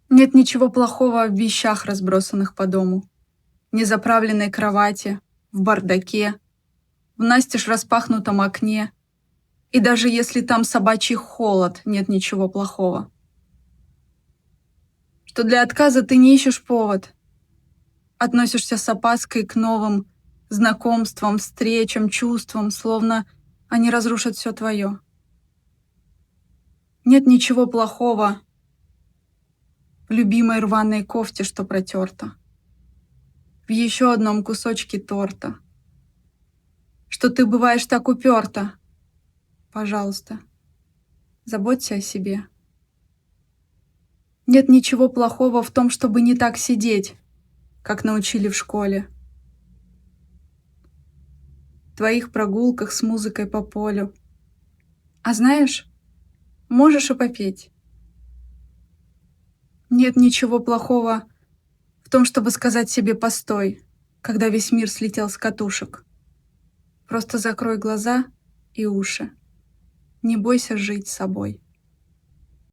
Нет ничего плохого в вещах, разбросанных по дому. Незаправленной кровати, в бардаке, в настежь распахнутом окне. И даже если там собачий холод, нет ничего плохого. Что для отказа ты не ищешь повод. Относишься с опаской к новым знакомствам, встречам, чувствам, словно они разрушат все твое. Нет ничего плохого в любимой рваной кофте, что протерта, в еще одном кусочке торта, что ты бываешь так уперта. Пожалуйста, заботься о себе. Нет ничего плохого в том, чтобы не так сидеть, как научили в школе. В твоих прогулках с музыкой по полю. А знаешь, можешь и попеть. Нет ничего плохого в том, чтобы сказать себе «постой», когда весь мир слетел с катушек. Просто закрой глаза и уши. Не бойся жить собой.